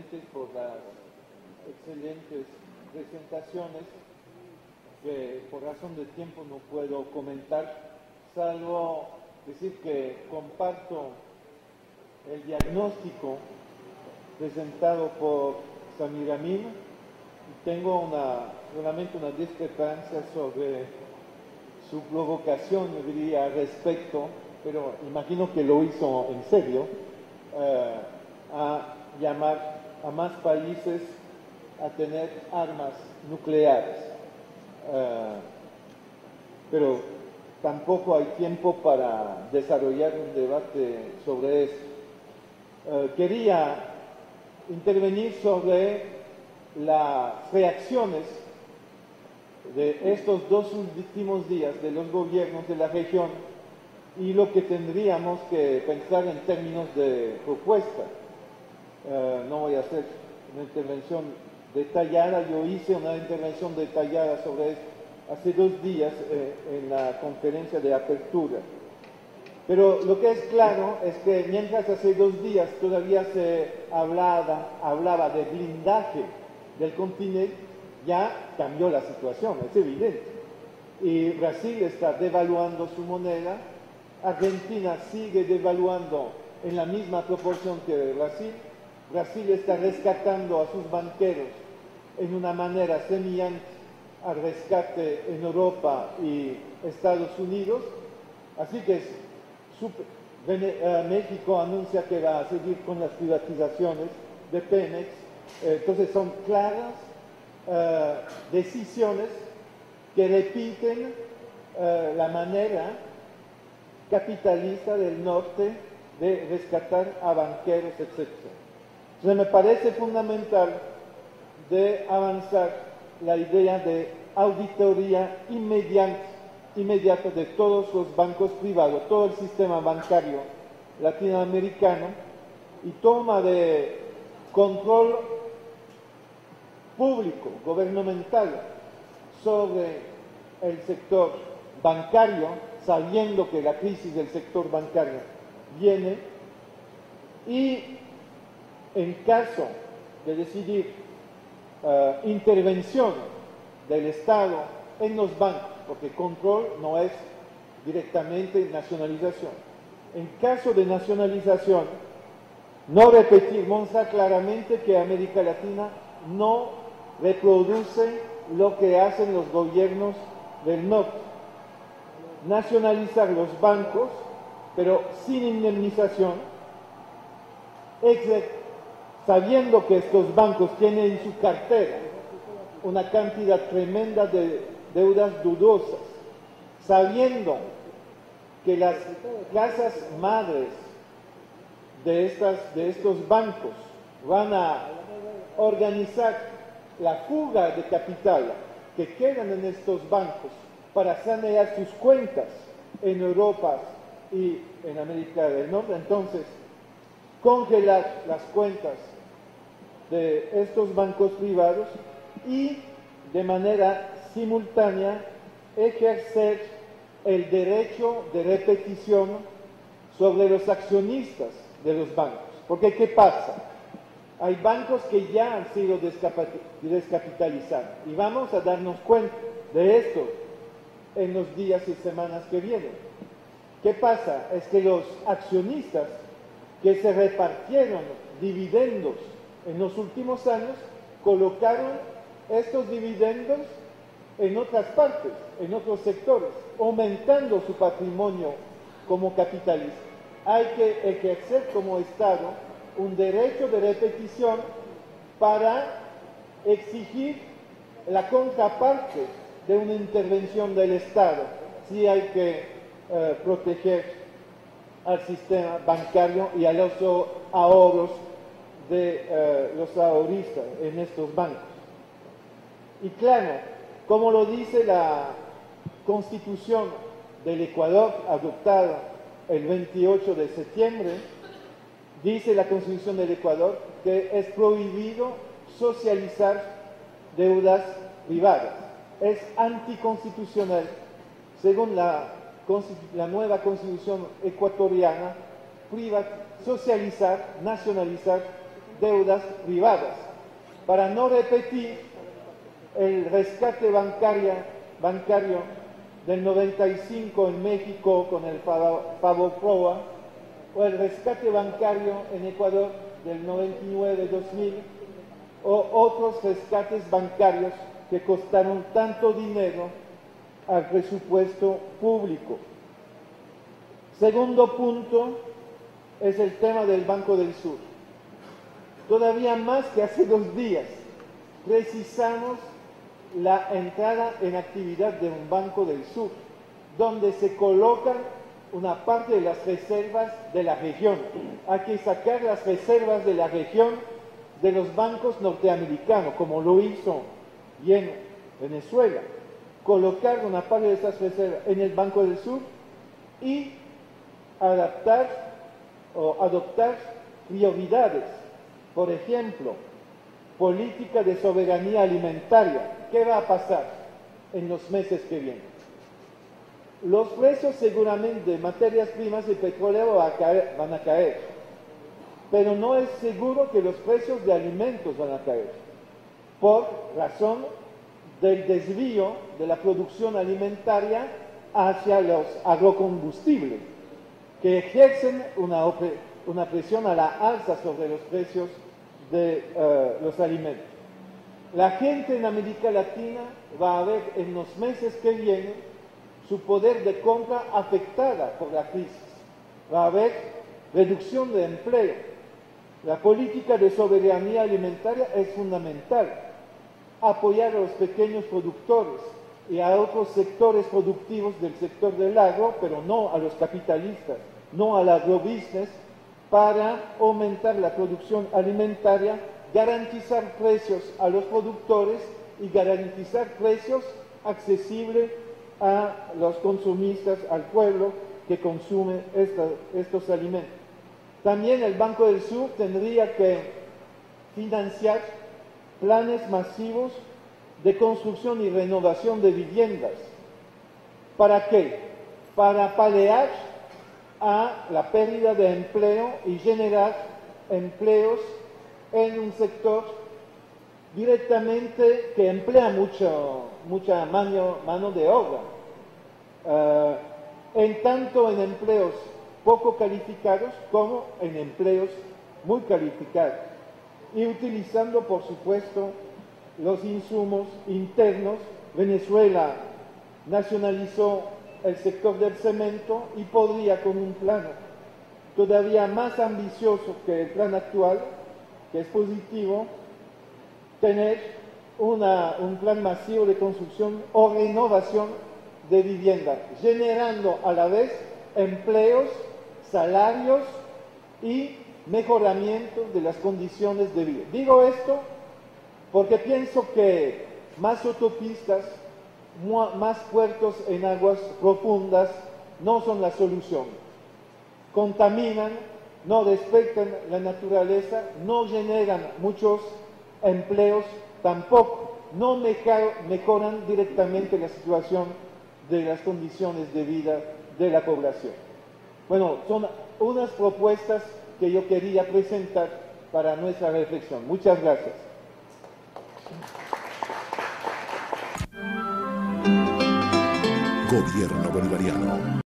presidente, por las excelentes presentaciones que por razón de tiempo no puedo comentar, salvo decir que comparto el diagnóstico presentado por Samir Amin y tengo solamente una discrepancia sobre su provocación, yo diría, al respecto, pero imagino que lo hizo en serio, a llamar a más países a tener armas nucleares. Pero tampoco hay tiempo para desarrollar un debate sobre eso. Quería intervenir sobre las reacciones de estos dos últimos días de los gobiernos de la región y lo que tendríamos que pensar en términos de propuesta. No voy a hacer una intervención detallada, yo hice una intervención detallada sobre esto hace 2 días en la conferencia de apertura. Pero lo que es claro es que mientras hace 2 días todavía se hablaba de blindaje del continente, ya cambió la situación, es evidente. Y Brasil está devaluando su moneda, Argentina sigue devaluando en la misma proporción que Brasil, Brasil está rescatando a sus banqueros en una manera semejante al rescate en Europa y Estados Unidos, así que México anuncia que va a seguir con las privatizaciones de Pemex, entonces son claras decisiones que repiten la manera capitalista del norte de rescatar a banqueros, etc. Entonces me parece fundamental de avanzar la idea de auditoría inmediata de todos los bancos privados, todo el sistema bancario latinoamericano y toma de control público, gubernamental, sobre el sector bancario, sabiendo que la crisis del sector bancario viene, y en caso de decidir intervención del Estado en los bancos, porque control no es directamente nacionalización. En caso de nacionalización, no repetir, mostrar claramente que América Latina no reproduce lo que hacen los gobiernos del norte. Nacionalizar los bancos, pero sin indemnización, sabiendo que estos bancos tienen en su cartera una cantidad tremenda de deudas dudosas, sabiendo que las casas madres de estos bancos van a organizar la fuga de capital que quedan en estos bancos para sanear sus cuentas en Europa y en América del Norte, entonces congelar las cuentas de estos bancos privados y de manera simultánea ejercer el derecho de repetición sobre los accionistas de los bancos. Porque ¿qué pasa? Hay bancos que ya han sido descapitalizados y vamos a darnos cuenta de esto en los días y semanas que vienen. ¿Qué pasa? Es que los accionistas que se repartieron dividendos en los últimos años colocaron estos dividendos en otras partes, en otros sectores, aumentando su patrimonio como capitalista. Hay que ejercer como Estado un derecho de repetición para exigir la contraparte de una intervención del Estado, si hay que proteger al sistema bancario y a los ahorros de los ahorristas en estos bancos. Y claro, como lo dice la Constitución del Ecuador, adoptada el 28 de septiembre, dice la Constitución del Ecuador que es prohibido socializar deudas privadas. Es anticonstitucional, según la nueva Constitución ecuatoriana, socializar, nacionalizar deudas privadas, para no repetir el rescate bancario del 95 en México con el Favoproa, o el rescate bancario en Ecuador del 99-2000, o otros rescates bancarios que costaron tanto dinero al presupuesto público. Segundo punto es el tema del Banco del Sur. Todavía más que hace 2 días, precisamos la entrada en actividad de un Banco del Sur, donde se colocan una parte de las reservas de la región. Hay que sacar las reservas de la región de los bancos norteamericanos, como lo hizo bien Venezuela, colocar una parte de esas reservas en el Banco del Sur y adaptar o adoptar prioridades. Por ejemplo, política de soberanía alimentaria. ¿Qué va a pasar en los meses que vienen? Los precios seguramente de materias primas y petróleo van a caer, pero no es seguro que los precios de alimentos van a caer, por razón del desvío de la producción alimentaria hacia los agrocombustibles, que ejercen una presión a la alza sobre los precios de los alimentos. La gente en América Latina va a ver en los meses que vienen su poder de compra afectada por la crisis. Va a haber reducción de empleo. La política de soberanía alimentaria es fundamental. Apoyar a los pequeños productores y a otros sectores productivos del sector del agro, pero no a los capitalistas, no al agrobusiness, para aumentar la producción alimentaria, garantizar precios a los productores y garantizar precios accesibles a los consumistas, al pueblo que consume estos alimentos. También el Banco del Sur tendría que financiar planes masivos de construcción y renovación de viviendas. ¿Para qué? Para paliar a la pérdida de empleo y generar empleos en un sector directamente que emplea mucha mano de obra, en tanto en empleos poco calificados como en empleos muy calificados, y utilizando, por supuesto, los insumos internos. Venezuela nacionalizó el sector del cemento y podría, con un plan todavía más ambicioso que el plan actual, que es positivo, tener un plan masivo de construcción o renovación de vivienda, generando a la vez empleos, salarios y mejoramiento de las condiciones de vida. Digo esto porque pienso que más autopistas, más puertos en aguas profundas no son la solución. Contaminan, no respetan la naturaleza, no generan muchos empleos, tampoco, no mejoran directamente la situación de las condiciones de vida de la población. Bueno, son unas propuestas que yo quería presentar para nuestra reflexión. Muchas gracias. Gobierno Bolivariano.